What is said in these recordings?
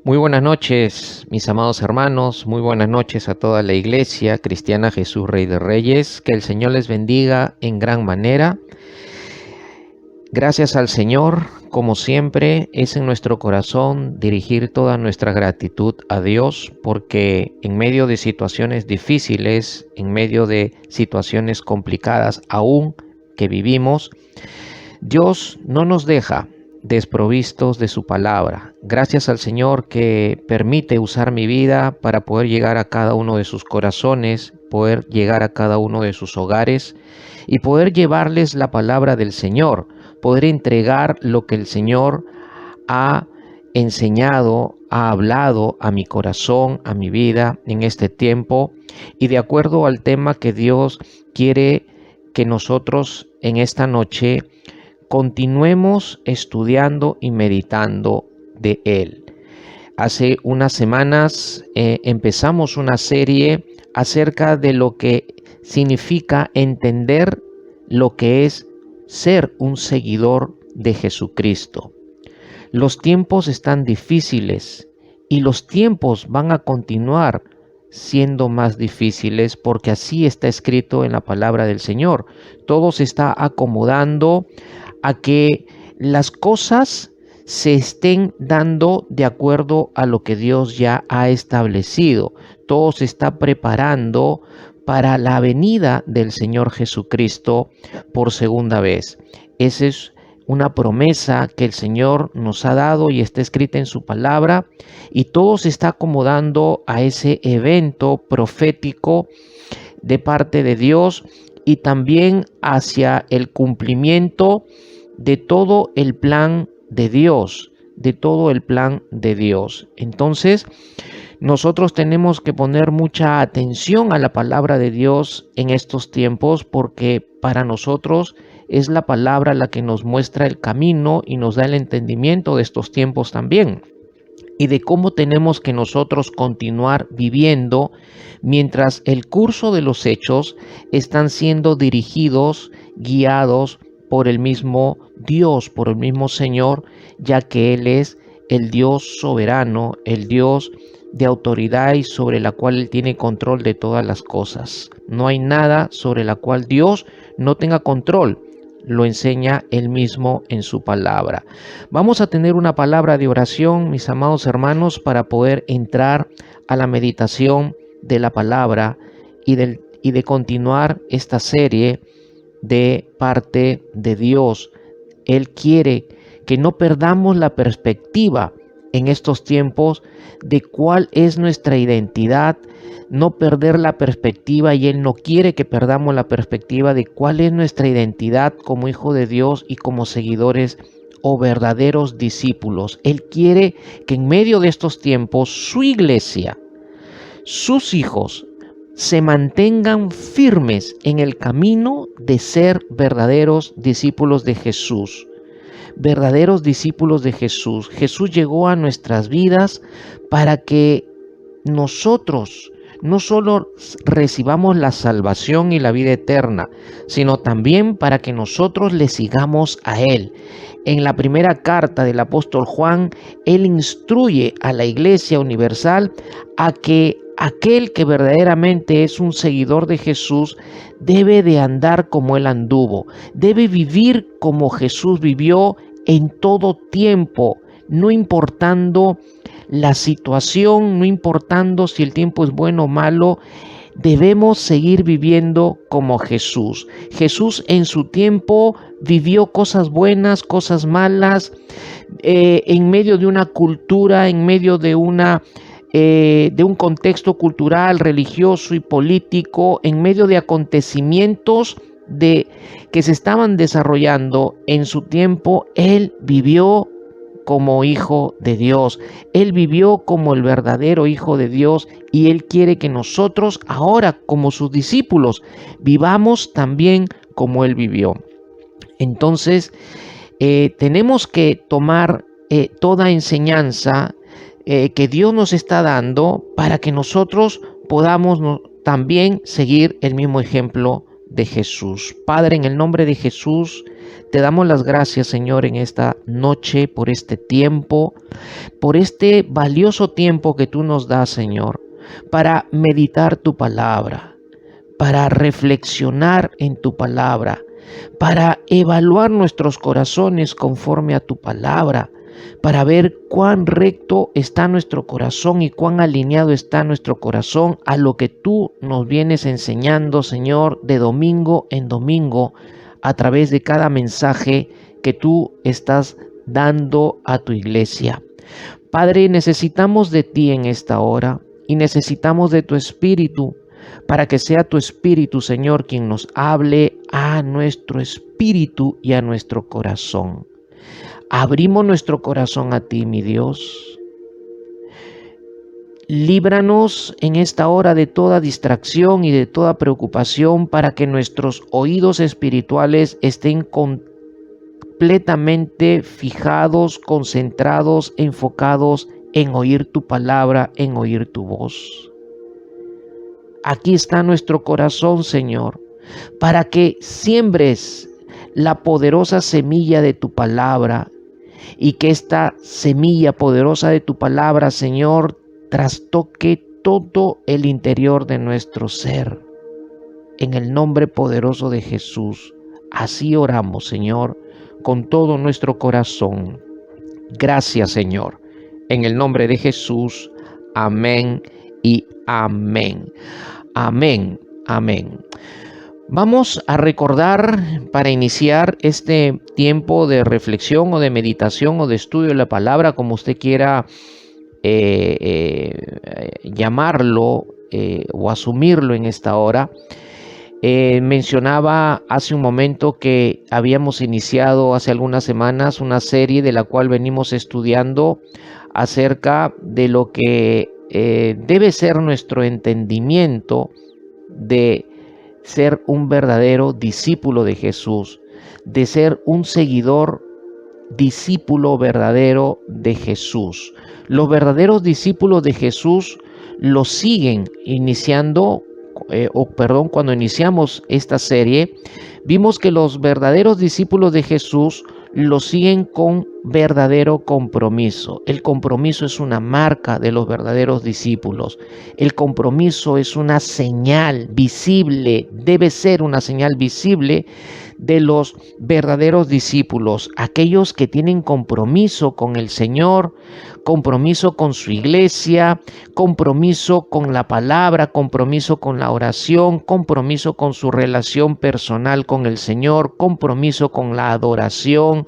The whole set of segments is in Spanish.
Muy buenas noches, mis amados hermanos, muy buenas noches a toda la Iglesia Cristiana Jesús Rey de Reyes, que el Señor les bendiga en gran manera. Gracias al Señor, como siempre, es en nuestro corazón dirigir toda nuestra gratitud a Dios, porque en medio de situaciones difíciles, en medio de situaciones complicadas aún que vivimos, Dios no nos deja desprovistos de su palabra. Gracias al Señor que permite usar mi vida para poder llegar a cada uno de sus corazones, poder llegar a cada uno de sus hogares y poder llevarles la palabra del Señor, poder entregar lo que el Señor ha enseñado, ha hablado a mi corazón, a mi vida en este tiempo, y de acuerdo al tema que Dios quiere que nosotros en esta noche continuemos estudiando y meditando de Él. Hace unas semanas empezamos una serie acerca de lo que significa entender lo que es ser un seguidor de Jesucristo. Los tiempos están difíciles y los tiempos van a continuar siendo más difíciles porque así está escrito en la palabra del Señor. Todo se está acomodando a que las cosas se estén dando de acuerdo a lo que Dios ya ha establecido. Todo se está preparando para la venida del Señor Jesucristo por segunda vez. Esa es una promesa que el Señor nos ha dado y está escrita en su palabra, y todo se está acomodando a ese evento profético de parte de Dios y también hacia el cumplimiento de todo el plan de Dios, Entonces, nosotros tenemos que poner mucha atención a la palabra de Dios en estos tiempos, porque para nosotros es la palabra la que nos muestra el camino y nos da el entendimiento de estos tiempos también, y de cómo tenemos que nosotros continuar viviendo mientras el curso de los hechos están siendo dirigidos, guiados por el mismo Dios, por el mismo Señor, ya que Él es el Dios soberano, el Dios de autoridad y sobre la cual Él tiene control de todas las cosas. No hay nada sobre la cual Dios no tenga control. Lo enseña Él mismo en su palabra. Vamos a tener una palabra de oración, mis amados hermanos, para poder entrar a la meditación de la palabra y de continuar esta serie de parte de Dios. Él quiere que no perdamos la perspectiva en estos tiempos de cuál es nuestra identidad, no perder la perspectiva, y Él no quiere que perdamos la perspectiva de cuál es nuestra identidad como hijo de Dios y como seguidores o verdaderos discípulos. Él quiere que en medio de estos tiempos su iglesia, sus hijos, se mantengan firmes en el camino de ser verdaderos discípulos de Jesús. Verdaderos discípulos de Jesús. Jesús llegó a nuestras vidas para que nosotros no solo recibamos la salvación y la vida eterna, sino también para que nosotros le sigamos a Él. En la primera carta del apóstol Juan, Él instruye a la Iglesia Universal a que aquel que verdaderamente es un seguidor de Jesús debe de andar como Él anduvo, debe vivir como Jesús vivió en todo tiempo, no importando la situación, no importando si el tiempo es bueno o malo. Debemos seguir viviendo como Jesús. Jesús en su tiempo vivió cosas buenas, cosas malas, en medio de una cultura, en medio de un contexto cultural, religioso y político, en medio de acontecimientos que se estaban desarrollando en su tiempo. Él vivió como hijo de Dios. Él vivió como el verdadero hijo de Dios, y Él quiere que nosotros ahora, como sus discípulos, vivamos también como Él vivió. Entonces, tenemos que tomar toda enseñanza que Dios nos está dando para que nosotros podamos también seguir el mismo ejemplo de Jesús. Padre, en el nombre de Jesús, te damos las gracias, Señor, en esta noche, por este tiempo, por este valioso tiempo que tú nos das, Señor, para meditar tu palabra, para reflexionar en tu palabra, para evaluar nuestros corazones conforme a tu palabra, para ver cuán recto está nuestro corazón y cuán alineado está nuestro corazón a lo que tú nos vienes enseñando, Señor, de domingo en domingo, a través de cada mensaje que tú estás dando a tu iglesia. Padre, necesitamos de ti en esta hora y necesitamos de tu Espíritu, para que sea tu Espíritu, Señor, quien nos hable a nuestro espíritu y a nuestro corazón. Abrimos nuestro corazón a ti, mi Dios. Líbranos en esta hora de toda distracción y de toda preocupación, para que nuestros oídos espirituales estén completamente fijados, concentrados, enfocados en oír tu palabra, en oír tu voz. Aquí está nuestro corazón, Señor, para que siembres la poderosa semilla de tu palabra, y que esta semilla poderosa de tu palabra, Señor, trastoque todo el interior de nuestro ser. En el nombre poderoso de Jesús, así oramos, Señor, con todo nuestro corazón. Gracias, Señor. En el nombre de Jesús, amén y amén. Amén, amén. Vamos a recordar, para iniciar este tiempo de reflexión o de meditación o de estudio de la palabra, como usted quiera llamarlo o asumirlo en esta hora. Mencionaba hace un momento que habíamos iniciado hace algunas semanas una serie de la cual venimos estudiando acerca de lo que debe ser nuestro entendimiento de ser un verdadero discípulo de Jesús, de ser un seguidor, discípulo verdadero de Jesús. Los verdaderos discípulos de Jesús lo siguen cuando iniciamos esta serie, vimos que los verdaderos discípulos de Jesús lo siguen con verdadero compromiso. El compromiso es una marca de los verdaderos discípulos. El compromiso es una señal visible, debe ser una señal visible de los verdaderos discípulos, aquellos que tienen compromiso con el Señor, compromiso con su iglesia, compromiso con la palabra, compromiso con la oración, compromiso con su relación personal con el Señor, compromiso con la adoración,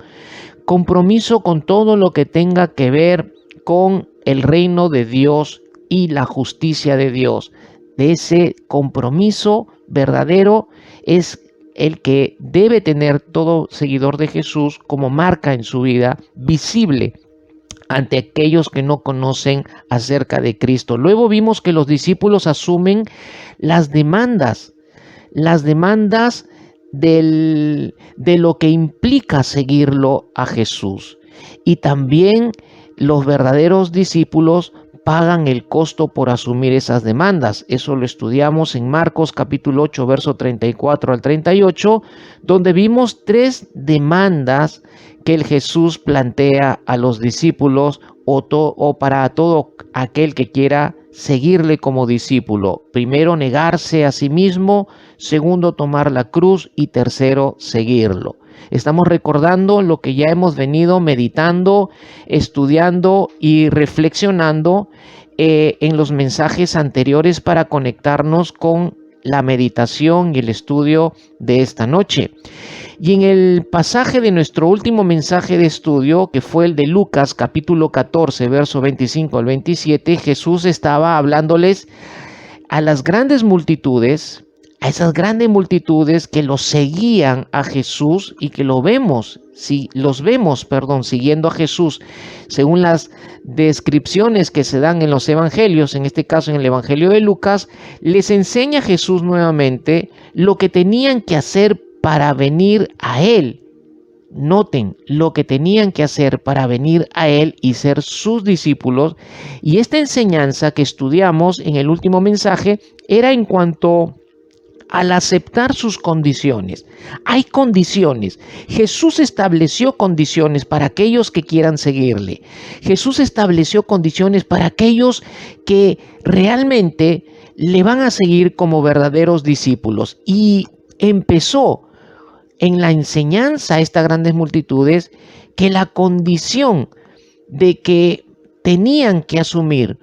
compromiso con todo lo que tenga que ver con el reino de Dios y la justicia de Dios. De ese compromiso verdadero es el que debe tener todo seguidor de Jesús como marca en su vida visible ante aquellos que no conocen acerca de Cristo. Luego vimos que los discípulos asumen las demandas de lo que implica seguirlo a Jesús. Y también los verdaderos discípulos pagan el costo por asumir esas demandas. Eso lo estudiamos en Marcos capítulo 8, verso 34 al 38, donde vimos 3 demandas que el Jesús plantea a los discípulos o para todo aquel que quiera seguirle como discípulo. Primero, negarse a sí mismo. Segundo, tomar la cruz. Y tercero, seguirlo. Estamos recordando lo que ya hemos venido meditando, estudiando y reflexionando en los mensajes anteriores para conectarnos con la meditación y el estudio de esta noche. Y en el pasaje de nuestro último mensaje de estudio, que fue el de Lucas capítulo 14, verso 25 al 27, Jesús estaba hablándoles a las grandes multitudes, a esas grandes multitudes que los seguían a Jesús y que los vemos siguiendo a Jesús, según las descripciones que se dan en los evangelios, en este caso en el evangelio de Lucas, les enseña Jesús nuevamente lo que tenían que hacer para venir a Él. Noten lo que tenían que hacer para venir a Él y ser sus discípulos. Y esta enseñanza que estudiamos en el último mensaje era en cuanto al aceptar sus condiciones. Hay condiciones. Jesús estableció condiciones para aquellos que quieran seguirle. Jesús estableció condiciones para aquellos que realmente le van a seguir como verdaderos discípulos. Y empezó en la enseñanza a estas grandes multitudes que la condición de que tenían que asumir,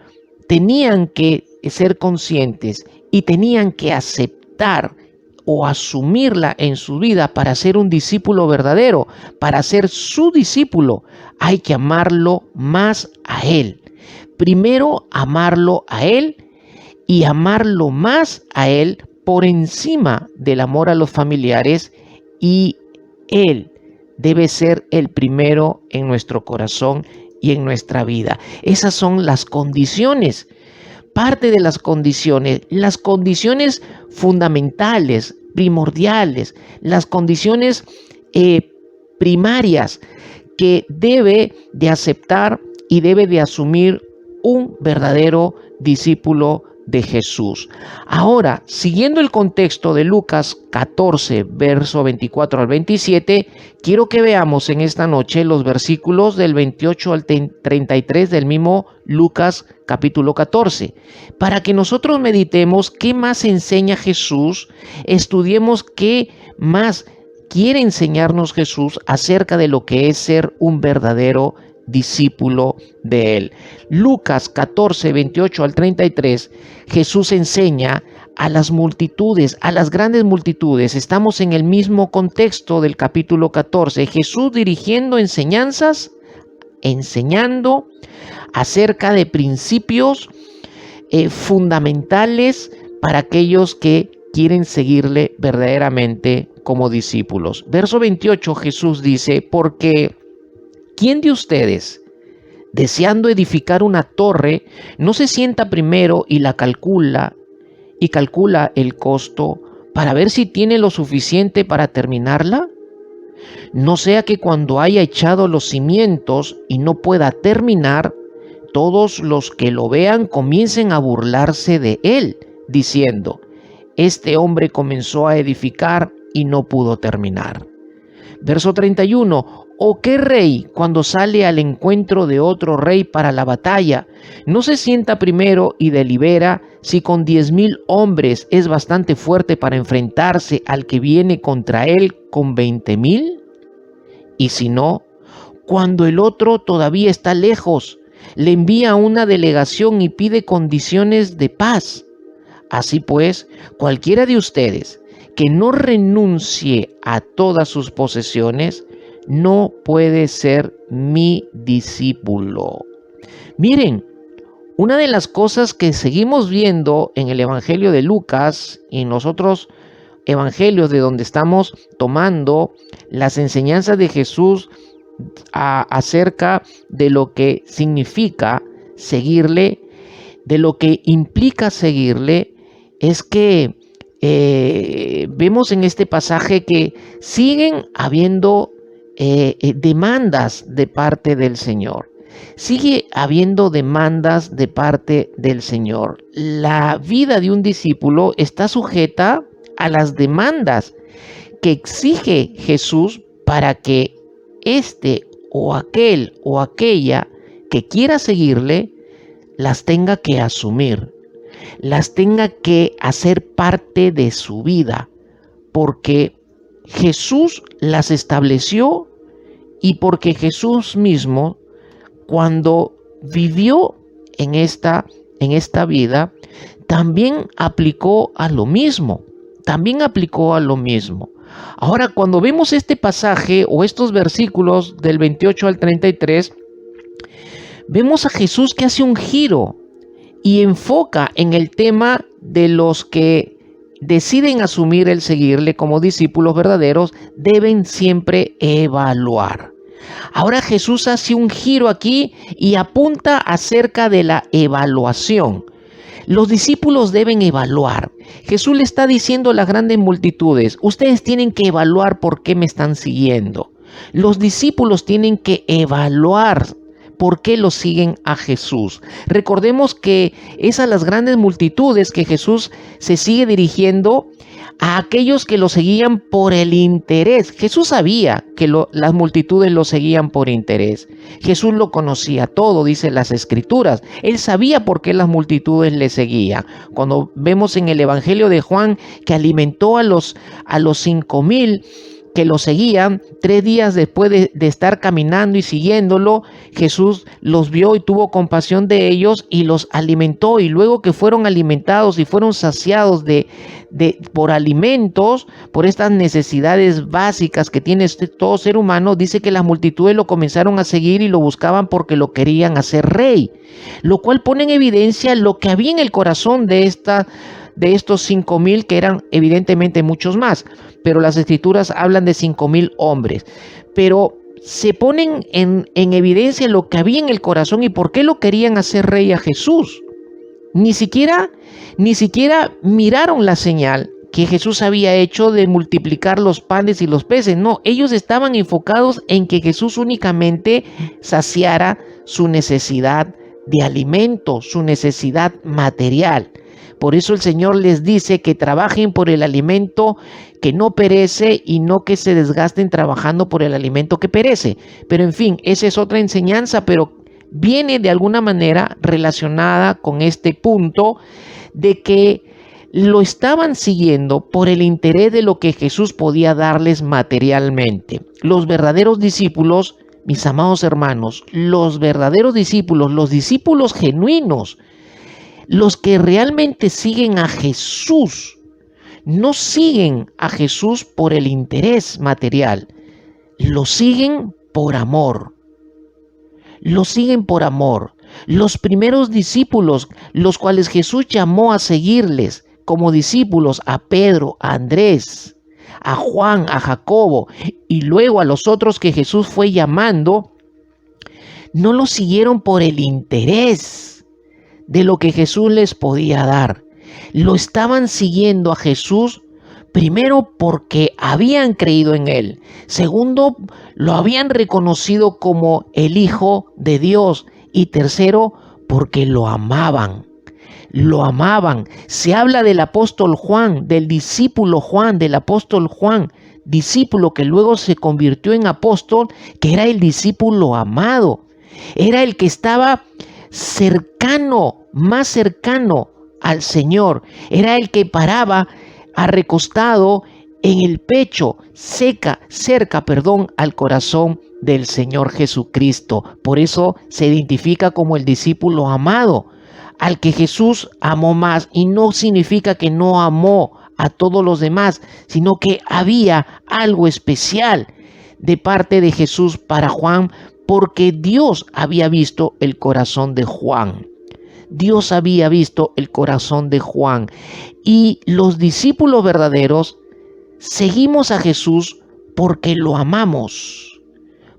tenían que ser conscientes y tenían que aceptar o asumirla en su vida para ser un discípulo verdadero, para ser su discípulo, hay que amarlo más a Él. Primero amarlo a Él y amarlo más a Él por encima del amor a los familiares, y Él debe ser el primero en nuestro corazón y en nuestra vida. Esas son las condiciones. Parte de las condiciones fundamentales, primordiales, las condiciones primarias que debe de aceptar y debe de asumir un verdadero discípulo de Jesús. Ahora, siguiendo el contexto de Lucas 14, verso 24 al 27, quiero que veamos en esta noche los versículos del 28 al 33 del mismo Lucas capítulo 14, para que nosotros meditemos qué más enseña Jesús, estudiemos qué más quiere enseñarnos Jesús acerca de lo que es ser un verdadero discípulo de Él. Lucas 14, 28 al 33, Jesús enseña a las multitudes, a las grandes multitudes. Estamos en el mismo contexto del capítulo 14. Jesús dirigiendo enseñanzas, enseñando acerca de principios fundamentales para aquellos que quieren seguirle verdaderamente como discípulos. Verso 28, Jesús dice: porque ¿quién de ustedes, deseando edificar una torre, no se sienta primero y calcula el costo para ver si tiene lo suficiente para terminarla? No sea que cuando haya echado los cimientos y no pueda terminar, todos los que lo vean comiencen a burlarse de él, diciendo: este hombre comenzó a edificar y no pudo terminar. Verso 31. ¿O qué rey, cuando sale al encuentro de otro rey para la batalla, no se sienta primero y delibera si con 10,000 hombres es bastante fuerte para enfrentarse al que viene contra él con 20,000? Y si no, cuando el otro todavía está lejos, le envía una delegación y pide condiciones de paz. Así pues, cualquiera de ustedes que no renuncie a todas sus posesiones, no puede ser mi discípulo. Miren, una de las cosas que seguimos viendo en el Evangelio de Lucas y en los otros evangelios de donde estamos tomando las enseñanzas de Jesús acerca de lo que significa seguirle, de lo que implica seguirle, es que vemos en este pasaje que siguen habiendo demandas de parte del Señor. Sigue habiendo demandas de parte del Señor. La vida de un discípulo está sujeta a las demandas que exige Jesús para que este o aquel o aquella que quiera seguirle las tenga que asumir, las tenga que hacer parte de su vida, porque Jesús las estableció y porque Jesús mismo, cuando vivió en esta vida, también aplicó a lo mismo. Ahora, cuando vemos este pasaje o estos versículos del 28 al 33, vemos a Jesús que hace un giro y enfoca en el tema de los que deciden asumir el seguirle como discípulos verdaderos, deben siempre evaluar. Ahora Jesús hace un giro aquí y apunta acerca de la evaluación. Los discípulos deben evaluar. Jesús le está diciendo a las grandes multitudes: ustedes tienen que evaluar por qué me están siguiendo. Los discípulos tienen que evaluar por qué lo siguen a Jesús. Recordemos que es a las grandes multitudes que Jesús se sigue dirigiendo a aquellos que lo seguían por el interés. Jesús sabía que las multitudes lo seguían por interés. Jesús lo conocía todo, dice las Escrituras. Él sabía por qué las multitudes le seguían. Cuando vemos en el Evangelio de Juan que alimentó a los 5,000 que lo seguían, 3 días después de estar caminando y siguiéndolo, Jesús los vio y tuvo compasión de ellos y los alimentó. Y luego que fueron alimentados y fueron saciados por alimentos, por estas necesidades básicas que tiene todo ser humano, dice que las multitudes lo comenzaron a seguir y lo buscaban porque lo querían hacer rey, lo cual pone en evidencia lo que había en el corazón de estos 5,000, que eran evidentemente muchos más, pero las Escrituras hablan de 5,000 hombres. Pero se ponen en evidencia lo que había en el corazón y por qué lo querían hacer rey a Jesús. Ni siquiera miraron la señal que Jesús había hecho de multiplicar los panes y los peces. No, ellos estaban enfocados en que Jesús únicamente saciara su necesidad de alimento, su necesidad material. Por eso el Señor les dice que trabajen por el alimento que no perece y no que se desgasten trabajando por el alimento que perece. Pero en fin, esa es otra enseñanza, pero viene de alguna manera relacionada con este punto de que lo estaban siguiendo por el interés de lo que Jesús podía darles materialmente. Los verdaderos discípulos, mis amados hermanos, los verdaderos discípulos, los discípulos genuinos, los que realmente siguen a Jesús, no siguen a Jesús por el interés material, lo siguen por amor. Lo siguen por amor. Los primeros discípulos, los cuales Jesús llamó a seguirles como discípulos, a Pedro, a Andrés, a Juan, a Jacobo, y luego a los otros que Jesús fue llamando, no lo siguieron por el interés de lo que Jesús les podía dar. Lo estaban siguiendo a Jesús, primero porque habían creído en Él. Segundo, lo habían reconocido como el Hijo de Dios. Y tercero, porque lo amaban. Lo amaban. Se habla del apóstol Juan, del discípulo Juan, del apóstol Juan, discípulo que luego se convirtió en apóstol, que era el discípulo amado. Era el que estaba cercano, más cercano al Señor. Era el que paraba recostado en el pecho, cerca, al corazón del Señor Jesucristo. Por eso se identifica como el discípulo amado, al que Jesús amó más. Y no significa que no amó a todos los demás, sino que había algo especial de parte de Jesús para Juan, porque Dios había visto el corazón de Juan. Dios había visto el corazón de Juan. Y los discípulos verdaderos seguimos a Jesús porque lo amamos.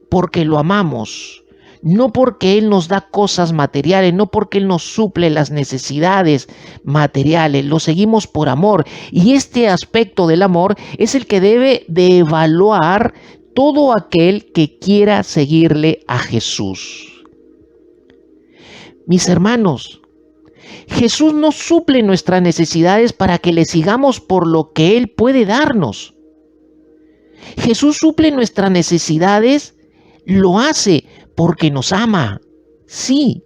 Porque lo amamos. No porque Él nos da cosas materiales, no porque Él nos suple las necesidades materiales. Lo seguimos por amor. Y este aspecto del amor es el que debe de evaluar todo aquel que quiera seguirle a Jesús. Mis hermanos, Jesús no suple nuestras necesidades para que le sigamos por lo que Él puede darnos. Jesús suple nuestras necesidades, lo hace porque nos ama. Sí,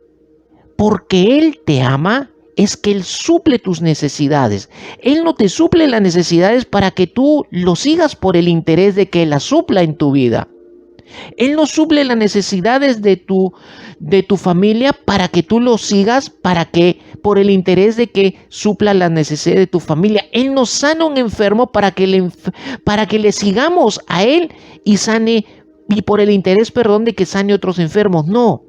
porque Él te ama, es que Él suple tus necesidades. Él no te suple las necesidades para que tú lo sigas por el interés de que Él las supla en tu vida. Él no suple las necesidades de tu familia para que tú lo sigas, por el interés de que supla las necesidades de tu familia. Él no sana a un enfermo para que le sigamos a Él y por el interés, de que sane otros enfermos. No.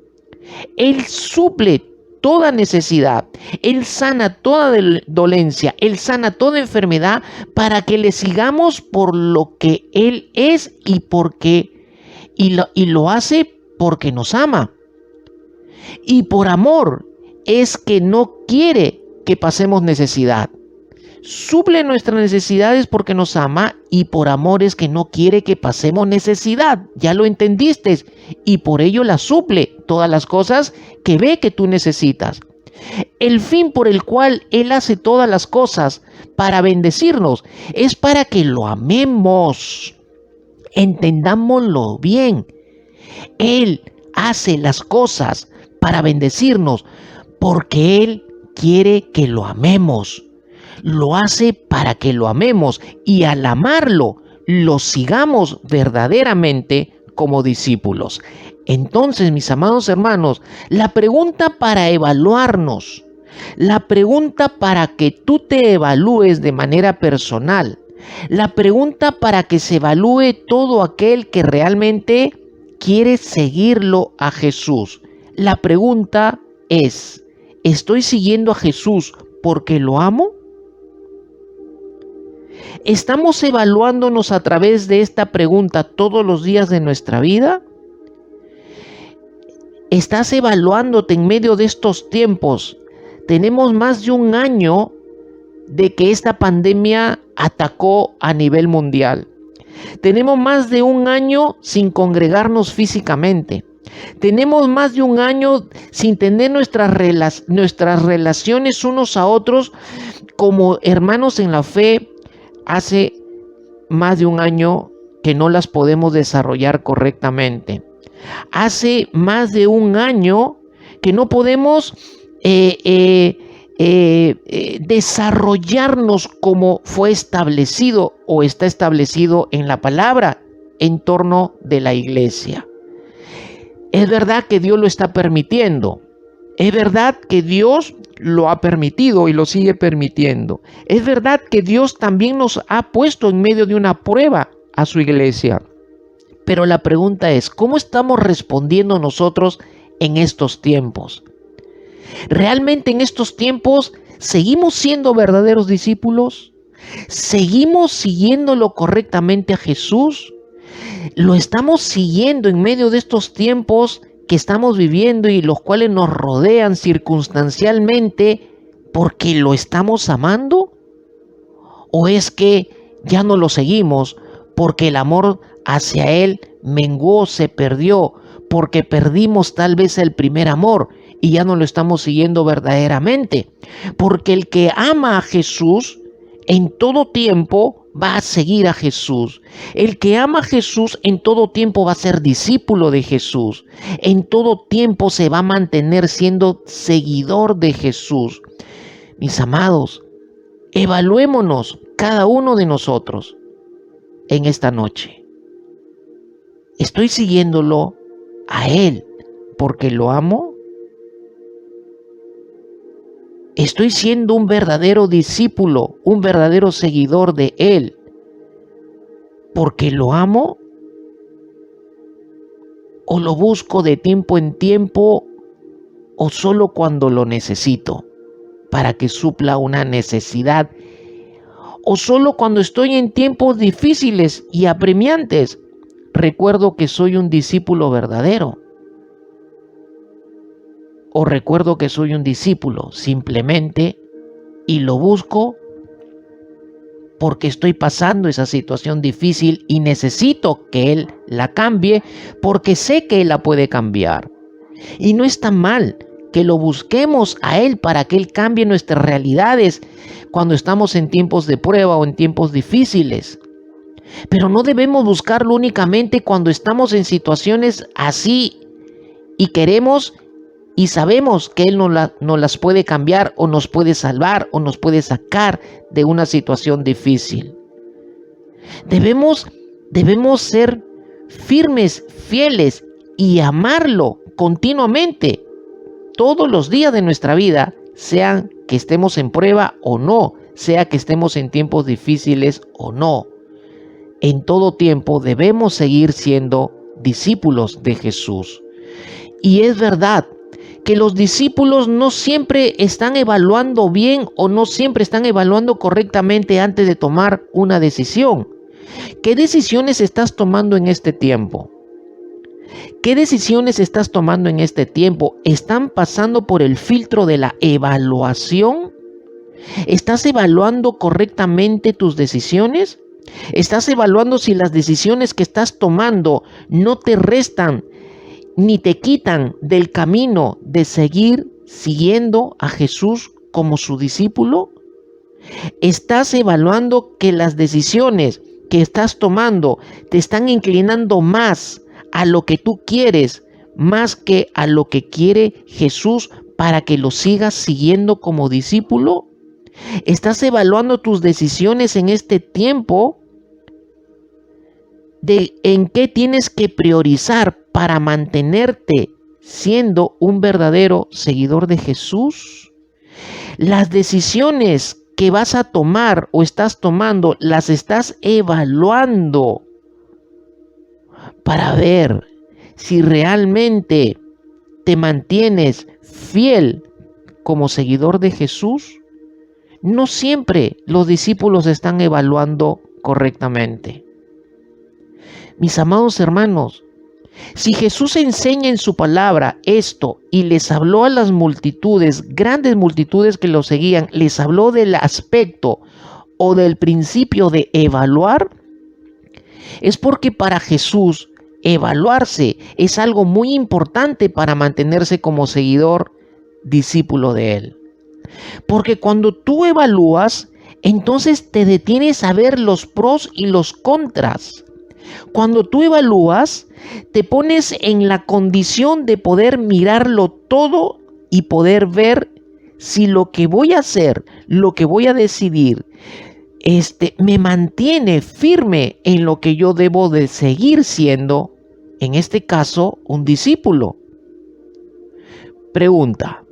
Él suple toda necesidad. Él sana toda dolencia. Él sana toda enfermedad para que le sigamos por lo que Él es y lo hace porque nos ama. Y por amor es que no quiere que pasemos necesidad. Suple nuestras necesidades porque nos ama y por amor es que no quiere que pasemos necesidad. Ya lo entendiste. Y por ello la suple todas las cosas que ve que tú necesitas. El fin por el cual Él hace todas las cosas para bendecirnos es para que lo amemos. Entendámoslo bien. Él hace las cosas para bendecirnos porque Él quiere que lo amemos. Lo hace para que lo amemos y al amarlo, lo sigamos verdaderamente como discípulos. Entonces, mis amados hermanos, la pregunta para evaluarnos, la pregunta para que tú te evalúes de manera personal, la pregunta para que se evalúe todo aquel que realmente quiere seguirlo a Jesús. La pregunta es, ¿estoy siguiendo a Jesús porque lo amo? ¿Estamos evaluándonos a través de esta pregunta todos los días de nuestra vida? ¿Estás evaluándote en medio de estos tiempos? Tenemos más de un año de que esta pandemia atacó a nivel mundial. Tenemos más de un año sin congregarnos físicamente. Tenemos más de un año sin tener nuestras relaciones unos a otros como hermanos en la fe. Hace más de un año que no las podemos desarrollar correctamente. Hace más de un año que no podemos desarrollarnos como fue establecido o está establecido en la palabra en torno de la iglesia. Es verdad que Dios lo está permitiendo. Es verdad que Dios lo ha permitido y lo sigue permitiendo. Es verdad que Dios también nos ha puesto en medio de una prueba a su iglesia. Pero la pregunta es, ¿cómo estamos respondiendo nosotros en estos tiempos? ¿Realmente en estos tiempos seguimos siendo verdaderos discípulos? ¿Seguimos siguiéndolo correctamente a Jesús? ¿Lo estamos siguiendo en medio de estos tiempos que estamos viviendo y los cuales nos rodean circunstancialmente porque lo estamos amando? ¿O es que ya no lo seguimos porque el amor hacia Él menguó, se perdió, porque perdimos tal vez el primer amor y ya no lo estamos siguiendo verdaderamente? Porque el que ama a Jesús en todo tiempo va a seguir a Jesús. El que ama a Jesús en todo tiempo va a ser discípulo de Jesús. En todo tiempo se va a mantener siendo seguidor de Jesús. Mis amados, evaluémonos cada uno de nosotros en esta noche. ¿Estoy siguiéndolo a Él porque lo amo? ¿Estoy siendo un verdadero discípulo, un verdadero seguidor de Él porque lo amo? ¿O lo busco de tiempo en tiempo o solo cuando lo necesito para que supla una necesidad? ¿O solo cuando estoy en tiempos difíciles y apremiantes recuerdo que soy un discípulo verdadero? ¿O recuerdo que soy un discípulo simplemente y lo busco porque estoy pasando esa situación difícil y necesito que Él la cambie porque sé que Él la puede cambiar? Y no está mal que lo busquemos a Él para que Él cambie nuestras realidades cuando estamos en tiempos de prueba o en tiempos difíciles. Pero no debemos buscarlo únicamente cuando estamos en situaciones así y queremos y sabemos que Él no las puede cambiar o nos puede salvar o nos puede sacar de una situación difícil. Debemos ser firmes, fieles y amarlo continuamente todos los días de nuestra vida, sean que estemos en prueba o no, sea que estemos en tiempos difíciles o no. En todo tiempo debemos seguir siendo discípulos de Jesús. Y es verdad que los discípulos no siempre están evaluando bien o no siempre están evaluando correctamente antes de tomar una decisión. ¿Qué decisiones estás tomando en este tiempo? ¿Qué decisiones estás tomando en este tiempo? ¿Están pasando por el filtro de la evaluación? ¿Estás evaluando correctamente tus decisiones? ¿Estás evaluando si las decisiones que estás tomando no te restan ni te quitan del camino de seguir siguiendo a Jesús como su discípulo? ¿Estás evaluando que las decisiones que estás tomando te están inclinando más a lo que tú quieres, más que a lo que quiere Jesús para que lo sigas siguiendo como discípulo? ¿Estás evaluando tus decisiones en este tiempo de en qué tienes que priorizar para mantenerte siendo un verdadero seguidor de Jesús? Las decisiones que vas a tomar o estás tomando, las estás evaluando para ver si realmente te mantienes fiel como seguidor de Jesús. No siempre los discípulos están evaluando correctamente. Mis amados hermanos, si Jesús enseña en su palabra esto y les habló a las multitudes, grandes multitudes que lo seguían, les habló del aspecto o del principio de evaluar, es porque para Jesús evaluarse es algo muy importante para mantenerse como seguidor, discípulo de Él. Porque cuando tú evalúas, entonces te detienes a ver los pros y los contras. Cuando tú evalúas, te pones en la condición de poder mirarlo todo y poder ver si lo que voy a hacer, lo que voy a decidir, me mantiene firme en lo que yo debo de seguir siendo, en este caso, un discípulo. Pregunta: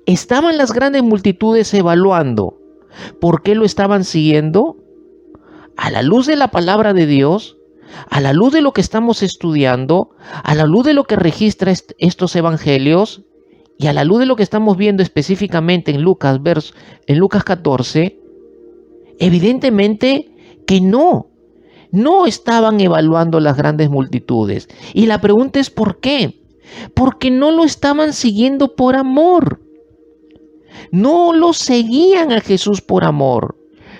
¿estaban las grandes multitudes evaluando por qué lo estaban siguiendo? A la luz de la palabra de Dios, a la luz de lo que estamos estudiando, a la luz de lo que registra estos evangelios y a la luz de lo que estamos viendo específicamente en Lucas 14, evidentemente que no estaban evaluando las grandes multitudes. Y la pregunta es ¿por qué? Porque no lo estaban siguiendo por amor. No lo seguían a Jesús por amor.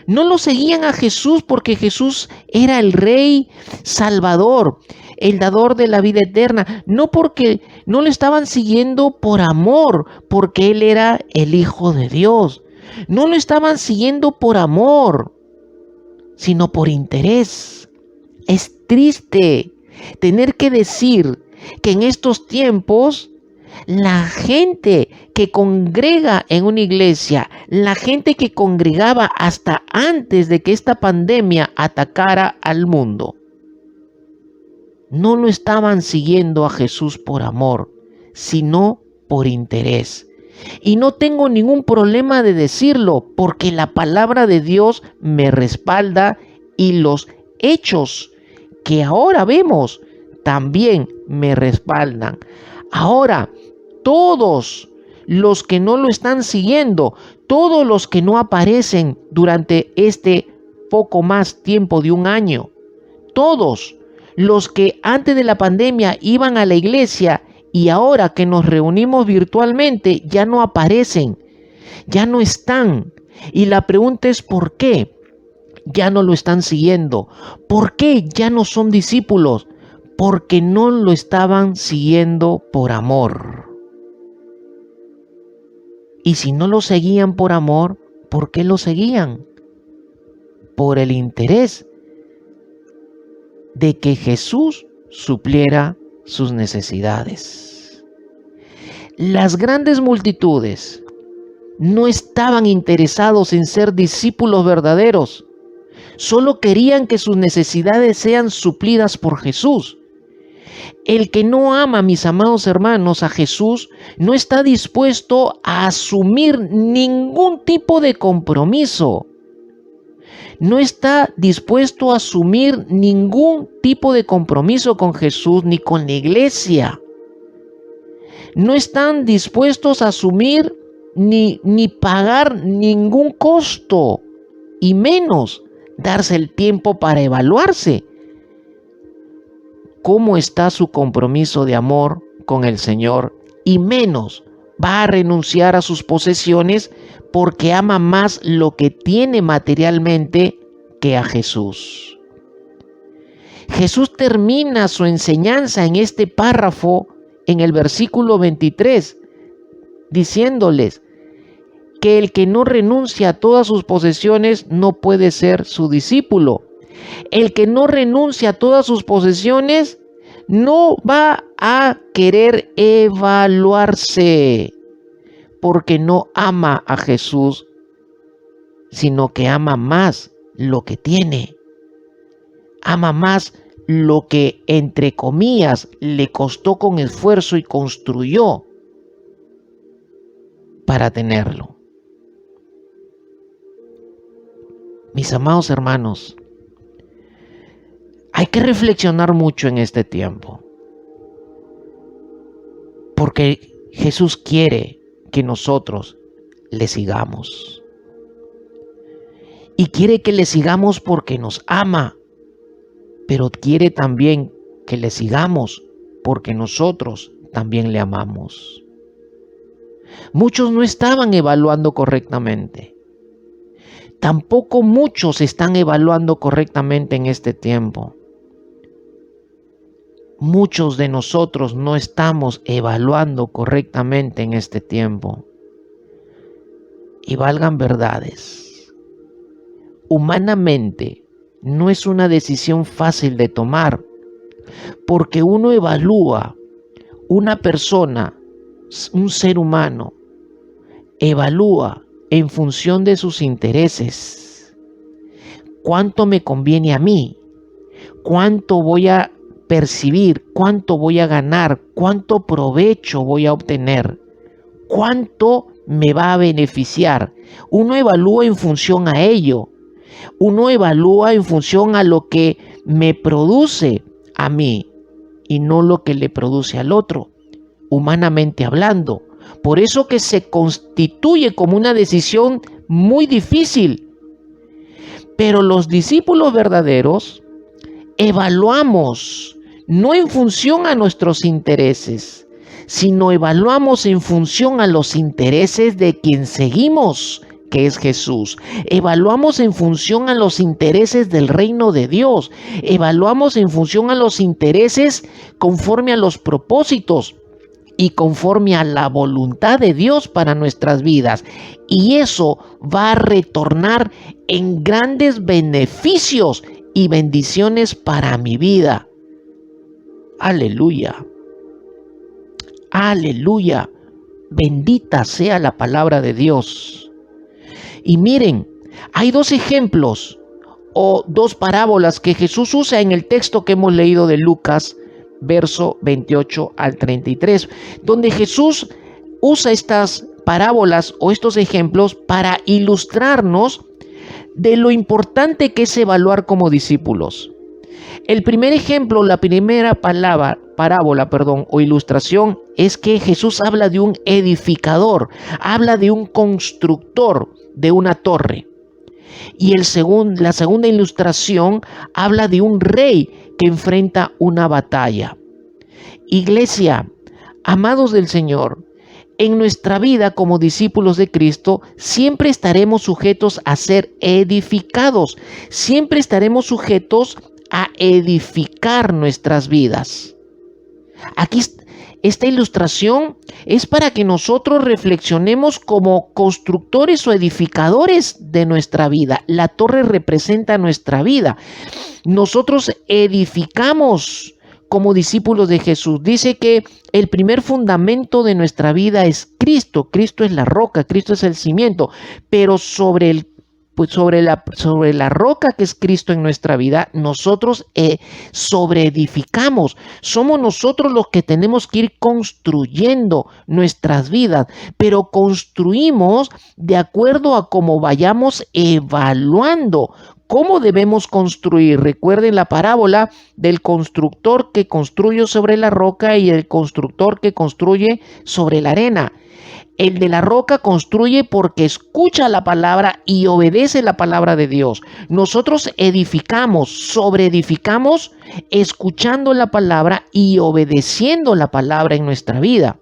No lo seguían a Jesús porque Jesús era el Rey Salvador, el dador de la vida eterna. No porque no lo estaban siguiendo por amor, porque Él era el Hijo de Dios. No lo estaban siguiendo por amor, sino por interés. Es triste tener que decir que en estos tiempos la gente que congrega en una iglesia, la gente que congregaba hasta antes de que esta pandemia atacara al mundo, no lo estaban siguiendo a Jesús por amor, sino por interés. Y no tengo ningún problema de decirlo, porque la palabra de Dios me respalda y los hechos que ahora vemos también me respaldan. Ahora, todos los que no lo están siguiendo, todos los que no aparecen durante este poco más tiempo de un año, todos los que antes de la pandemia iban a la iglesia y ahora que nos reunimos virtualmente ya no aparecen, ya no están. Y la pregunta es ¿por qué ya no lo están siguiendo? ¿Por qué ya no son discípulos? Porque no lo estaban siguiendo por amor. Y si no lo seguían por amor, ¿por qué lo seguían? Por el interés de que Jesús supliera sus necesidades. Las grandes multitudes no estaban interesados en ser discípulos verdaderos, solo querían que sus necesidades sean suplidas por Jesús. El que no ama, mis amados hermanos, a Jesús, no está dispuesto a asumir ningún tipo de compromiso. No está dispuesto a asumir ningún tipo de compromiso con Jesús ni con la iglesia. No están dispuestos a asumir ni pagar ningún costo, y menos darse el tiempo para evaluarse. ¿Cómo está su compromiso de amor con el Señor? Y menos va a renunciar a sus posesiones porque ama más lo que tiene materialmente que a Jesús. Jesús termina su enseñanza en este párrafo en el versículo 23, diciéndoles que el que no renuncia a todas sus posesiones no puede ser su discípulo. El que no renuncia a todas sus posesiones no va a querer evaluarse, porque no ama a Jesús, sino que ama más lo que tiene. Ama más lo que, entre comillas, le costó con esfuerzo y construyó para tenerlo. Mis amados hermanos, hay que reflexionar mucho en este tiempo, porque Jesús quiere que nosotros le sigamos. Y quiere que le sigamos porque nos ama, pero quiere también que le sigamos porque nosotros también le amamos. Muchos no estaban evaluando correctamente. Tampoco muchos están evaluando correctamente en este tiempo. Muchos de nosotros no estamos evaluando correctamente en este tiempo. Y valgan verdades, humanamente no es una decisión fácil de tomar, porque uno evalúa, una persona, un ser humano, evalúa en función de sus intereses. ¿Cuánto me conviene a mí? ¿Cuánto voy a percibir? ¿Cuánto voy a ganar? ¿Cuánto provecho voy a obtener? ¿Cuánto me va a beneficiar? Uno evalúa en función a ello. Uno evalúa en función a lo que me produce a mí y no lo que le produce al otro, humanamente hablando. Por eso que se constituye como una decisión muy difícil. Pero los discípulos verdaderos evaluamos no en función a nuestros intereses, sino evaluamos en función a los intereses de quien seguimos, que es Jesús. Evaluamos en función a los intereses del reino de Dios. Evaluamos en función a los intereses conforme a los propósitos y conforme a la voluntad de Dios para nuestras vidas. Y eso va a retornar en grandes beneficios y bendiciones para mi vida. Aleluya. Aleluya. Bendita sea la palabra de Dios. Y miren, hay dos ejemplos o dos parábolas que Jesús usa en el texto que hemos leído de Lucas, verso 28 al 33, donde Jesús usa estas parábolas o estos ejemplos para ilustrarnos de lo importante que es evaluar como discípulos. El primer ejemplo, la primera parábola o ilustración es que Jesús habla de un edificador, habla de un constructor de una torre. Y la segunda ilustración habla de un rey que enfrenta una batalla. Iglesia, amados del Señor, en nuestra vida como discípulos de Cristo siempre estaremos sujetos a ser edificados, siempre estaremos sujetos a edificar nuestras vidas. Aquí esta ilustración es para que nosotros reflexionemos como constructores o edificadores de nuestra vida. La torre representa nuestra vida. Nosotros edificamos como discípulos de Jesús. Dice que el primer fundamento de nuestra vida es Cristo. Cristo es la roca, Cristo es el cimiento, pero sobre la roca que es Cristo en nuestra vida, nosotros sobreedificamos. Somos nosotros los que tenemos que ir construyendo nuestras vidas, pero construimos de acuerdo a cómo vayamos evaluando cómo debemos construir. Recuerden la parábola del constructor que construye sobre la roca y el constructor que construye sobre la arena. El de la roca construye porque escucha la palabra y obedece la palabra de Dios. Nosotros edificamos, sobreedificamos, escuchando la palabra y obedeciendo la palabra en nuestra vida.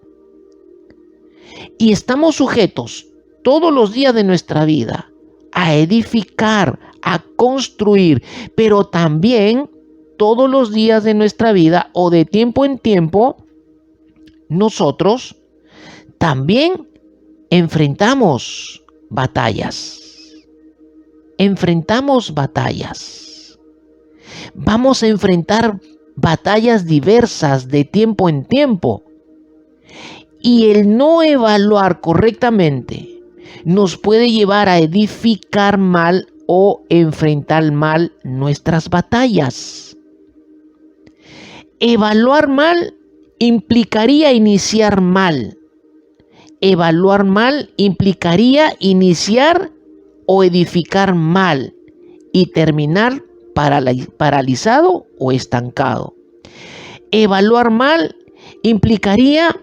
Y estamos sujetos todos los días de nuestra vida a edificar, a construir, pero también todos los días de nuestra vida o de tiempo en tiempo nosotros también enfrentamos batallas. Enfrentamos batallas. Vamos a enfrentar batallas diversas de tiempo en tiempo. Y el no evaluar correctamente nos puede llevar a edificar mal o enfrentar mal nuestras batallas. Evaluar mal implicaría iniciar mal. Evaluar mal implicaría iniciar o edificar mal y terminar paralizado o estancado. Evaluar mal implicaría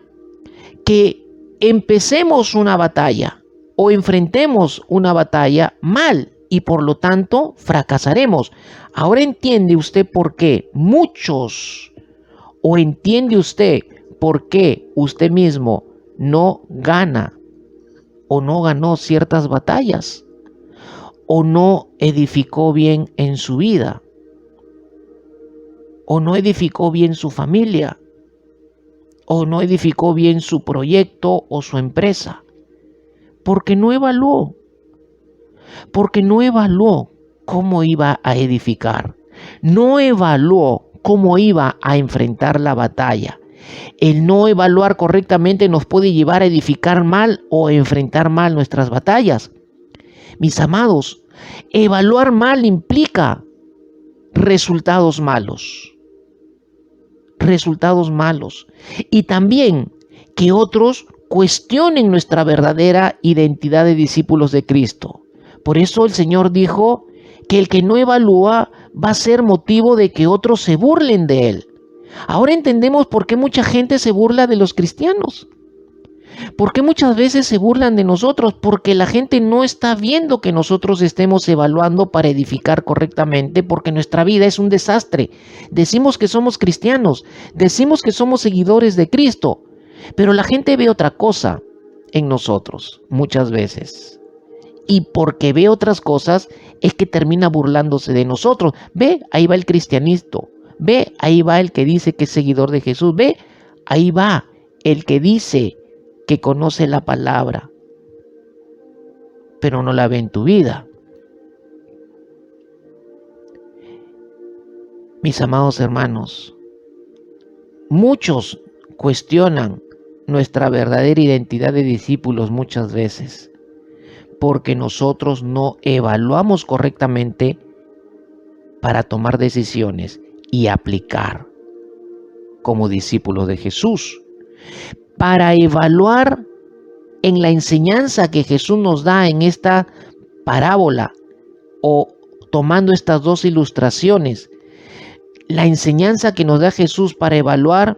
que empecemos una batalla o enfrentemos una batalla mal y por lo tanto fracasaremos. Ahora entiende usted por qué muchos, o entiende usted por qué usted mismo no gana o no ganó ciertas batallas o no edificó bien en su vida o no edificó bien su familia o no edificó bien su proyecto o su empresa, porque no evaluó cómo iba a edificar, no evaluó cómo iba a enfrentar la batalla. El no evaluar correctamente nos puede llevar a edificar mal o a enfrentar mal nuestras batallas. Mis amados, evaluar mal implica resultados malos. Resultados malos. Y también que otros cuestionen nuestra verdadera identidad de discípulos de Cristo. Por eso el Señor dijo que el que no evalúa va a ser motivo de que otros se burlen de él. Ahora entendemos por qué mucha gente se burla de los cristianos. ¿Por qué muchas veces se burlan de nosotros? Porque la gente no está viendo que nosotros estemos evaluando para edificar correctamente, porque nuestra vida es un desastre. Decimos que somos cristianos, decimos que somos seguidores de Cristo, pero la gente ve otra cosa en nosotros muchas veces. Y porque ve otras cosas es que termina burlándose de nosotros. Ve, ahí va el cristianito. Ve, ahí va el que dice que es seguidor de Jesús. Ve, ahí va el que dice que conoce la palabra, pero no la ve en tu vida. Mis amados hermanos, muchos cuestionan nuestra verdadera identidad de discípulos muchas veces, porque nosotros no evaluamos correctamente para tomar decisiones y aplicar como discípulos de Jesús. Para evaluar en la enseñanza que Jesús nos da en esta parábola o tomando estas dos ilustraciones, la enseñanza que nos da Jesús para evaluar,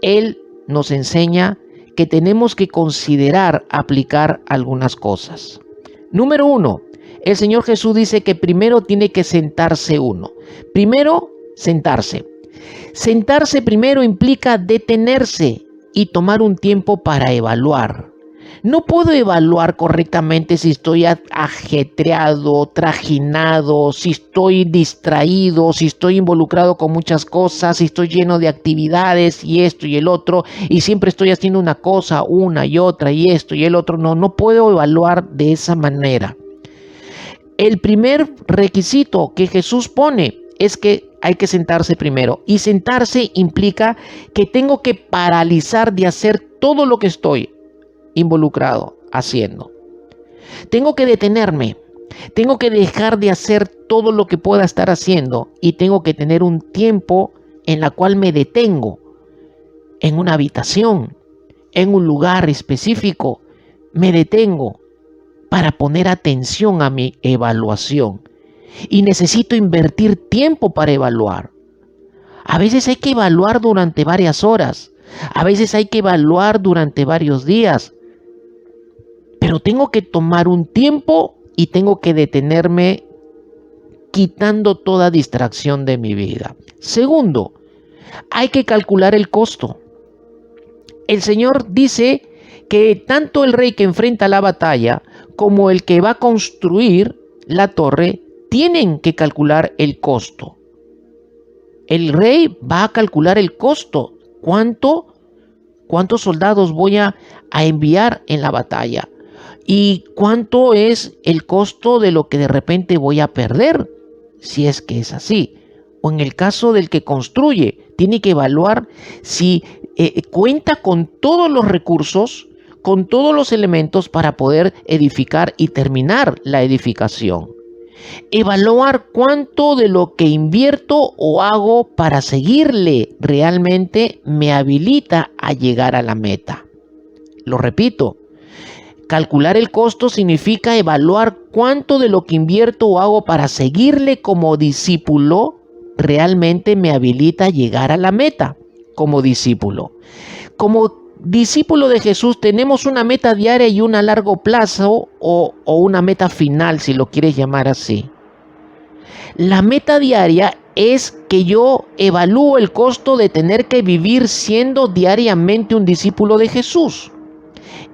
Él nos enseña que tenemos que considerar aplicar algunas cosas. Número 1, el Señor Jesús dice que primero tiene que sentarse uno. Primero, sentarse. Sentarse primero implica detenerse y tomar un tiempo para evaluar. No puedo evaluar correctamente si estoy ajetreado, trajinado, si estoy distraído, si estoy involucrado con muchas cosas, si estoy lleno de actividades y esto y el otro, y siempre estoy haciendo una cosa, una y otra y esto y el otro. No puedo evaluar de esa manera. El primer requisito que Jesús pone es que hay que sentarse primero. Y sentarse implica que tengo que paralizar de hacer todo lo que estoy involucrado haciendo. Tengo que detenerme. Tengo que dejar de hacer todo lo que pueda estar haciendo. Y tengo que tener un tiempo en la cual me detengo. En una habitación, en un lugar específico, me detengo para poner atención a mi evaluación. Y necesito invertir tiempo para evaluar. A veces hay que evaluar durante varias horas. A veces hay que evaluar durante varios días. Pero tengo que tomar un tiempo y tengo que detenerme quitando toda distracción de mi vida. Segundo, hay que calcular el costo. El Señor dice que tanto el rey que enfrenta la batalla como el que va a construir la torre tienen que calcular el costo. El rey va a calcular el costo. ¿Cuánto ¿Cuántos soldados voy a enviar en la batalla? ¿Y cuánto es el costo de lo que de repente voy a perder? Si es que es así. O en el caso del que construye, tiene que evaluar si cuenta con todos los recursos, con todos los elementos para poder edificar y terminar la edificación. Evaluar cuánto de lo que invierto o hago para seguirle realmente me habilita a llegar a la meta. Lo repito, calcular el costo significa evaluar cuánto de lo que invierto o hago para seguirle como discípulo realmente me habilita a llegar a la meta como discípulo. Como discípulo de Jesús tenemos una meta diaria y una a largo plazo o una meta final, si lo quieres llamar así. La meta diaria es que yo evalúo el costo de tener que vivir siendo diariamente un discípulo de Jesús.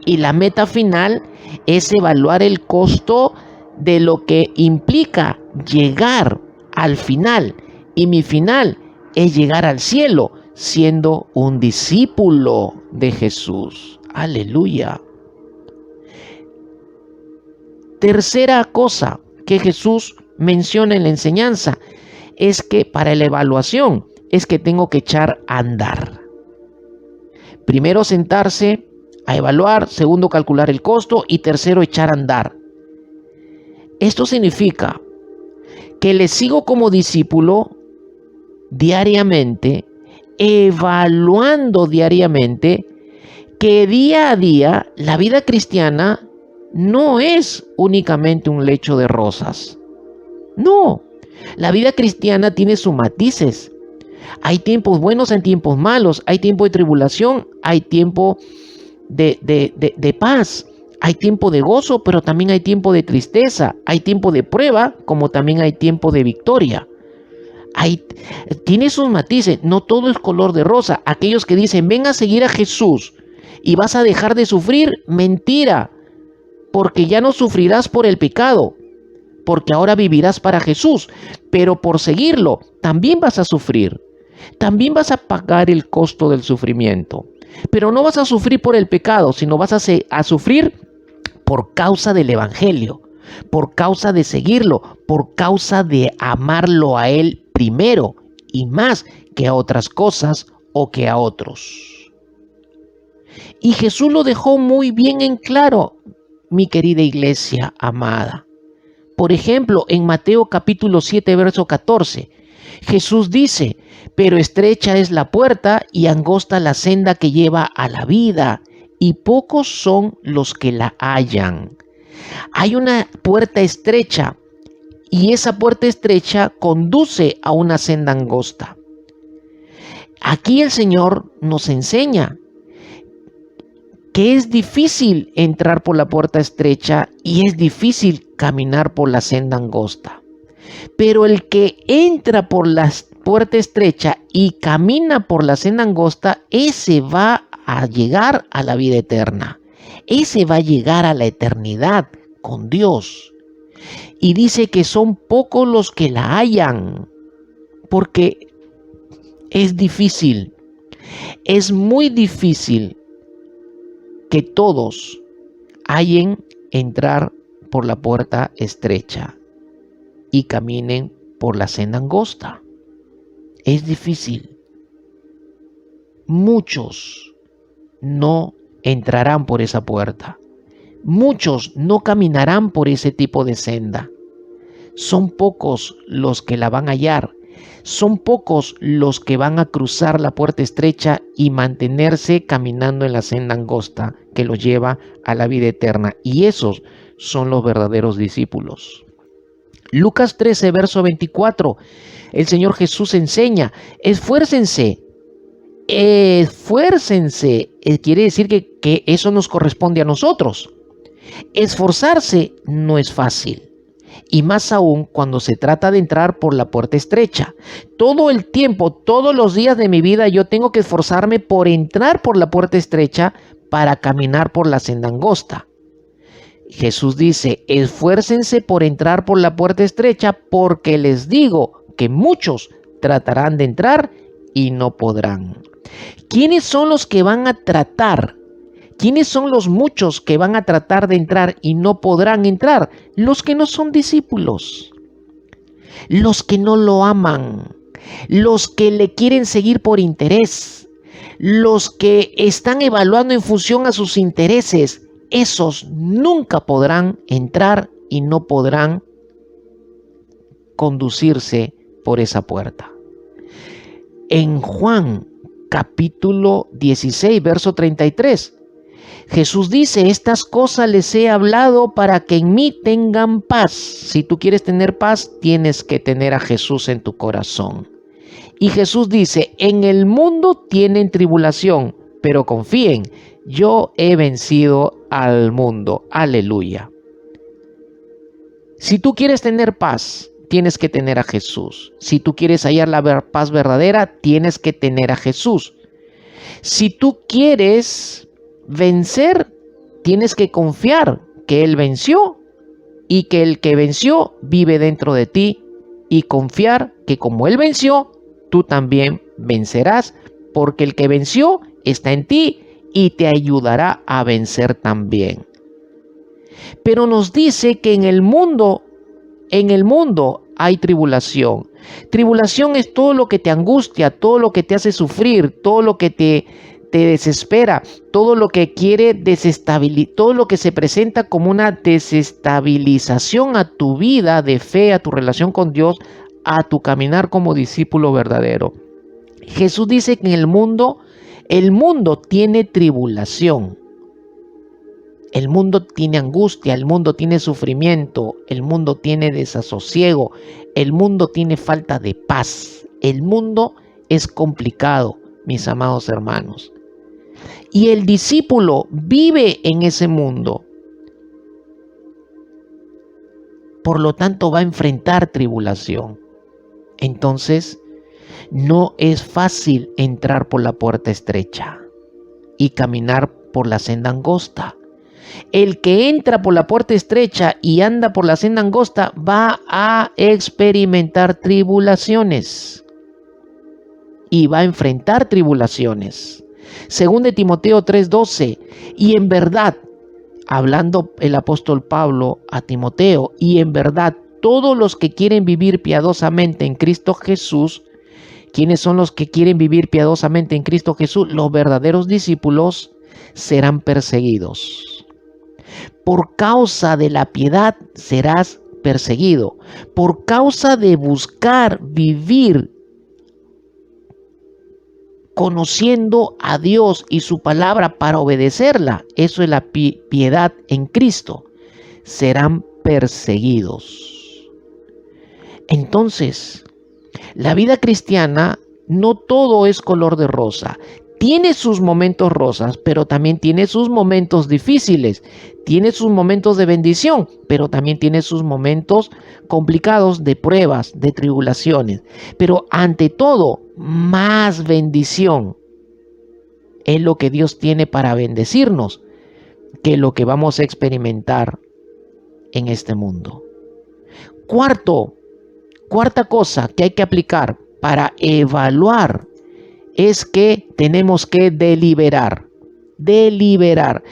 Y la meta final es evaluar el costo de lo que implica llegar al final. Y mi final es llegar al cielo siendo un discípulo de Jesús. Aleluya. Tercera cosa que Jesús menciona en la enseñanza es que para la evaluación es que tengo que echar a andar. Primero sentarse a evaluar, segundo calcular el costo y tercero echar a andar. Esto significa que le sigo como discípulo diariamente, evaluando diariamente que día a día la vida cristiana no es únicamente un lecho de rosas. No, la vida cristiana tiene sus matices. Hay tiempos buenos, hay tiempos malos, hay tiempo de tribulación, hay tiempo de paz, hay tiempo de gozo, pero también hay tiempo de tristeza, hay tiempo de prueba, como también hay tiempo de victoria. Tiene sus matices, no todo es color de rosa. Aquellos que dicen, ven a seguir a Jesús y vas a dejar de sufrir, mentira, porque ya no sufrirás por el pecado, porque ahora vivirás para Jesús, pero por seguirlo también vas a sufrir, también vas a pagar el costo del sufrimiento, pero no vas a sufrir por el pecado, sino vas a sufrir por causa del Evangelio, por causa de seguirlo, por causa de amarlo a Él primero y más que a otras cosas o que a otros. Y Jesús lo dejó muy bien en claro, mi querida iglesia amada. Por ejemplo, en Mateo capítulo 7, verso 14, Jesús dice, pero estrecha es la puerta y angosta la senda que lleva a la vida, y pocos son los que la hallan. Hay una puerta estrecha, y esa puerta estrecha conduce a una senda angosta. Aquí el Señor nos enseña que es difícil entrar por la puerta estrecha y es difícil caminar por la senda angosta. Pero el que entra por la puerta estrecha y camina por la senda angosta, ese va a llegar a la vida eterna. Ese va a llegar a la eternidad con Dios. Y dice que son pocos los que la hallan, porque es difícil, es muy difícil que todos hallen entrar por la puerta estrecha y caminen por la senda angosta. Es difícil. Muchos no entrarán por esa puerta. Muchos no caminarán por ese tipo de senda. Son pocos los que la van a hallar. Son pocos los que van a cruzar la puerta estrecha y mantenerse caminando en la senda angosta que los lleva a la vida eterna. Y esos son los verdaderos discípulos. Lucas 13, verso 24. El Señor Jesús enseña, esfuércense. Esfuércense. Quiere decir que eso nos corresponde a nosotros. Esforzarse no es fácil. Y más aún cuando se trata de entrar por la puerta estrecha. Todo el tiempo, todos los días de mi vida, yo tengo que esforzarme por entrar por la puerta estrecha para caminar por la senda angosta. Jesús dice, esfuércense por entrar por la puerta estrecha, porque les digo que muchos tratarán de entrar y no podrán. ¿Quiénes son los que van a tratar? ¿Quiénes son los muchos que van a tratar de entrar y no podrán entrar? Los que no son discípulos, los que no lo aman, los que le quieren seguir por interés, los que están evaluando en función a sus intereses. Esos nunca podrán entrar y no podrán conducirse por esa puerta. En Juan capítulo 16, verso 33, Jesús dice: estas cosas les he hablado para que en mí tengan paz. Si tú quieres tener paz, tienes que tener a Jesús en tu corazón. Y Jesús dice: en el mundo tienen tribulación, pero confíen, yo he vencido al mundo. Aleluya. Si tú quieres tener paz, tienes que tener a Jesús. Si tú quieres hallar la paz verdadera, tienes que tener a Jesús. Si tú quieres vencer, tienes que confiar que Él venció y que el que venció vive dentro de ti, y confiar que como Él venció, tú también vencerás, porque el que venció está en ti y te ayudará a vencer también. Pero nos dice que en el mundo hay tribulación. Tribulación es todo lo que te angustia, todo lo que te hace sufrir, todo lo que te desespera, todo lo que quiere desestabilizar, todo lo que se presenta como una desestabilización a tu vida de fe, a tu relación con Dios, a tu caminar como discípulo verdadero. Jesús dice que en el mundo tiene tribulación. El mundo tiene angustia, el mundo tiene sufrimiento, el mundo tiene desasosiego, el mundo tiene falta de paz. El mundo es complicado, mis amados hermanos. Y el discípulo vive en ese mundo. Por lo tanto, va a enfrentar tribulación. Entonces, no es fácil entrar por la puerta estrecha y caminar por la senda angosta. El que entra por la puerta estrecha y anda por la senda angosta va a experimentar tribulaciones y va a enfrentar tribulaciones. Según de Timoteo 3:12, y en verdad, hablando el apóstol Pablo a Timoteo, y en verdad todos los que quieren vivir piadosamente en Cristo Jesús. ¿Quiénes son los que quieren vivir piadosamente en Cristo Jesús? Los verdaderos discípulos serán perseguidos. Por causa de la piedad serás perseguido. Por causa de buscar vivir conociendo a Dios y su palabra para obedecerla, eso es la piedad en Cristo, serán perseguidos. Entonces, la vida cristiana no todo es color de rosa. Tiene sus momentos rosas, pero también tiene sus momentos difíciles. Tiene sus momentos de bendición, pero también tiene sus momentos complicados de pruebas, de tribulaciones. Pero ante todo, más bendición es lo que Dios tiene para bendecirnos que lo que vamos a experimentar en este mundo. Cuarta cosa que hay que aplicar para evaluar es que tenemos que deliberar. Deliberar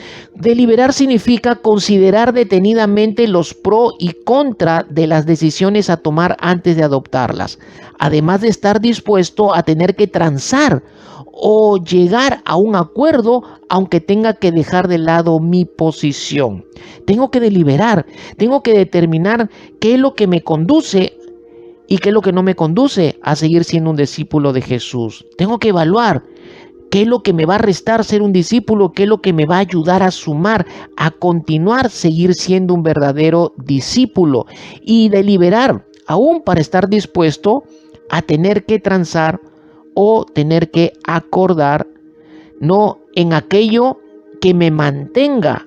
significa considerar detenidamente los pro y contra de las decisiones a tomar antes de adoptarlas, además de estar dispuesto a tener que transar o llegar a un acuerdo aunque tenga que dejar de lado mi posición. Tengo que deliberar, tengo que determinar qué es lo que me conduce y qué es lo que no me conduce a seguir siendo un discípulo de Jesús. Tengo que evaluar qué es lo que me va a restar ser un discípulo, qué es lo que me va a ayudar a sumar, a continuar, seguir siendo un verdadero discípulo. Y deliberar, aún para estar dispuesto a tener que transar o tener que acordar, no en aquello que me mantenga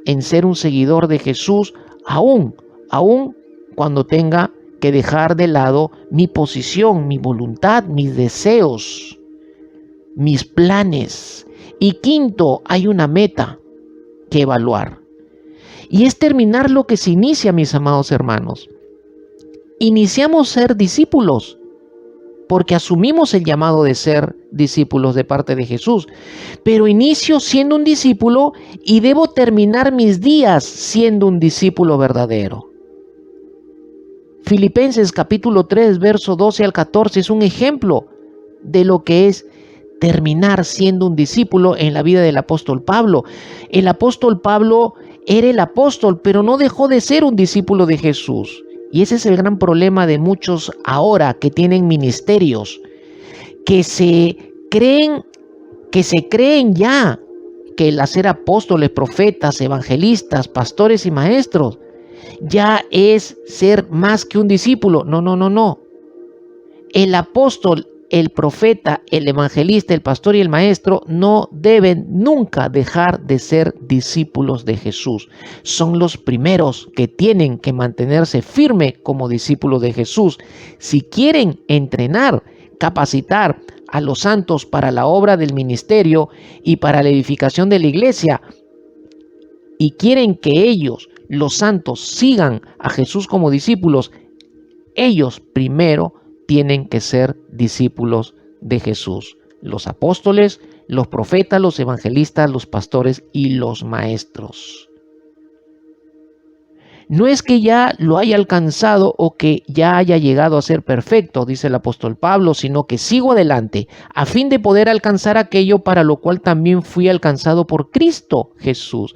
en ser un seguidor de Jesús, aún cuando tenga que dejar de lado mi posición, mi voluntad, mis deseos, mis planes. Y quinto, hay una meta que evaluar. Y es terminar lo que se inicia, mis amados hermanos. Iniciamos ser discípulos. porque asumimos el llamado de ser discípulos de parte de Jesús. Pero inicio siendo un discípulo y debo terminar mis días siendo un discípulo verdadero. Filipenses capítulo 3, verso 12 al 14 es un ejemplo de lo que es terminar siendo un discípulo en la vida del apóstol Pablo. El apóstol Pablo era el apóstol, pero no dejó de ser un discípulo de Jesús. Y ese es el gran problema de muchos ahora que tienen ministerios, que se creen ya que el hacer apóstoles, profetas, evangelistas, pastores y maestros ya es ser más que un discípulo. No. El apóstol, el profeta, el evangelista, el pastor y el maestro no deben nunca dejar de ser discípulos de Jesús. Son los primeros que tienen que mantenerse firme como discípulos de Jesús. Si quieren entrenar, capacitar a los santos para la obra del ministerio y para la edificación de la iglesia, y quieren que ellos, los santos, sigan a Jesús como discípulos, ellos primero tienen que ser discípulos de Jesús. Los apóstoles, los profetas, los evangelistas, los pastores y los maestros. No es que ya lo haya alcanzado o que ya haya llegado a ser perfecto, dice el apóstol Pablo, sino que sigo adelante a fin de poder alcanzar aquello para lo cual también fui alcanzado por Cristo Jesús.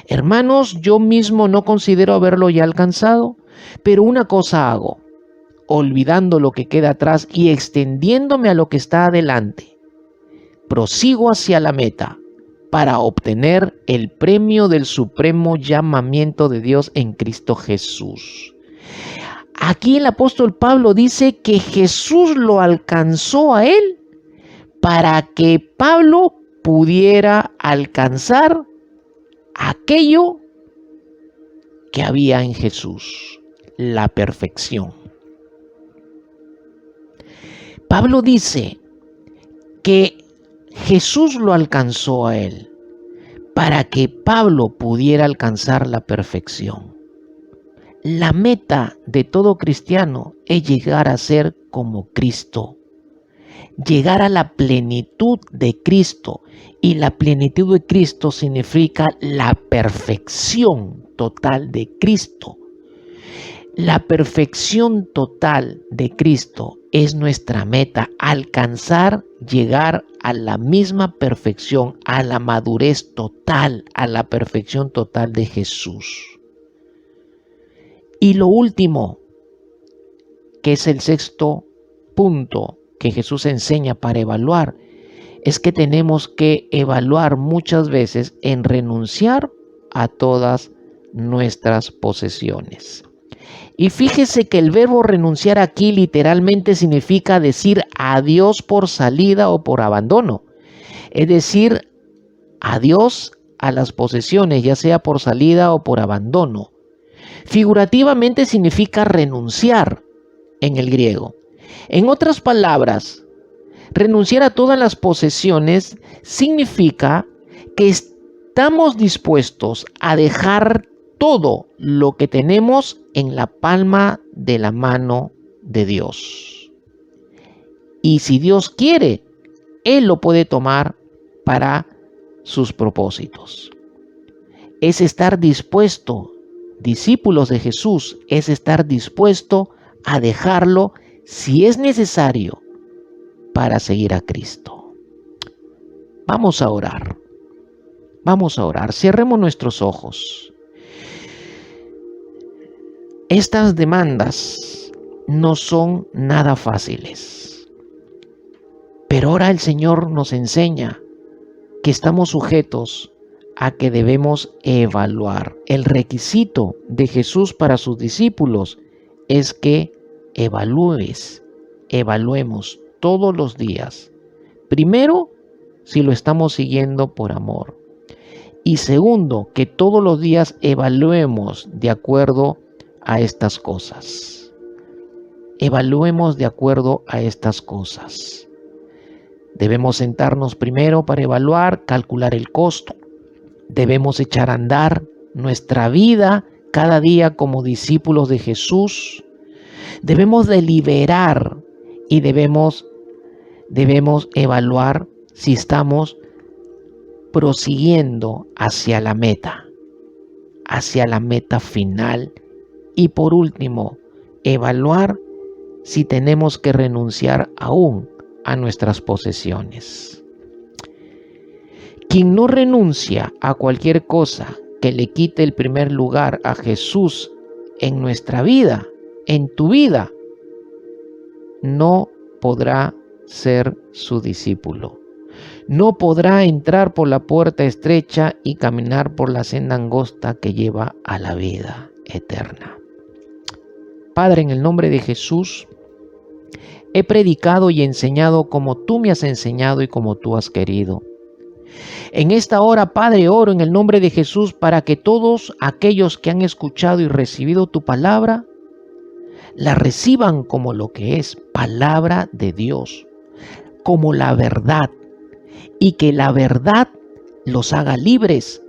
Hermanos, yo mismo no considero haberlo ya alcanzado, pero una cosa hago, olvidando lo que queda atrás y extendiéndome a lo que está adelante. Prosigo hacia la meta para obtener el premio del supremo llamamiento de Dios en Cristo Jesús. Aquí el apóstol Pablo dice que Jesús lo alcanzó a él para que Pablo pudiera alcanzar aquello que había en Jesús, la perfección. Pablo dice que Jesús lo alcanzó a él para que Pablo pudiera alcanzar la perfección. La meta de todo cristiano es llegar a ser como Cristo, llegar a la plenitud de Cristo, y la plenitud de Cristo significa la perfección total de Cristo. La perfección total de Cristo es nuestra meta, alcanzar, llegar a la misma perfección, a la madurez total, a la perfección total de Jesús. Y lo último, que es el sexto punto que Jesús enseña para evaluar, es que tenemos que evaluar muchas veces en renunciar a todas nuestras posesiones. Y fíjese que el verbo renunciar aquí literalmente significa decir adiós por salida o por abandono. Es decir, adiós a las posesiones, ya sea por salida o por abandono. Figurativamente significa renunciar en el griego. En otras palabras, renunciar a todas las posesiones significa que estamos dispuestos a dejar todo lo que tenemos en la palma de la mano de Dios. Y si Dios quiere, Él lo puede tomar para sus propósitos. Es estar dispuesto, discípulos de Jesús, es estar dispuesto a dejarlo si es necesario para seguir a Cristo. Vamos a orar. Vamos a orar. Cerremos nuestros ojos. Estas demandas no son nada fáciles, pero ahora el Señor nos enseña que estamos sujetos a que debemos evaluar. El requisito de Jesús para sus discípulos es que evaluemos todos los días. Primero, si lo estamos siguiendo por amor. Y segundo, que todos los días evaluemos de acuerdo a estas cosas. Evaluemos de acuerdo a estas cosas. Debemos sentarnos primero para evaluar, calcular el costo. Debemos echar a andar nuestra vida cada día como discípulos de Jesús. Debemos deliberar y debemos evaluar si estamos prosiguiendo hacia la meta final. Y por último, evaluar si tenemos que renunciar aún a nuestras posesiones. Quien no renuncia a cualquier cosa que le quite el primer lugar a Jesús en nuestra vida, en tu vida, no podrá ser su discípulo. No podrá entrar por la puerta estrecha y caminar por la senda angosta que lleva a la vida eterna. Padre, en el nombre de Jesús, he predicado y enseñado como tú me has enseñado y como tú has querido. En esta hora, Padre, oro en el nombre de Jesús para que todos aquellos que han escuchado y recibido tu palabra, la reciban como lo que es palabra de Dios, como la verdad, y que la verdad los haga libres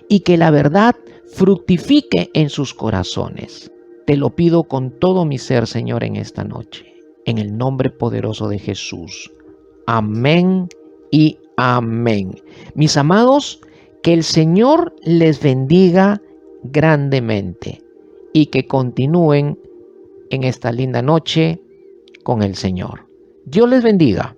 y que la verdad fructifique en sus corazones. Te lo pido con todo mi ser, Señor, en esta noche, en el nombre poderoso de Jesús. Amén y amén. Mis amados, que el Señor les bendiga grandemente y que continúen en esta linda noche con el Señor. Dios les bendiga.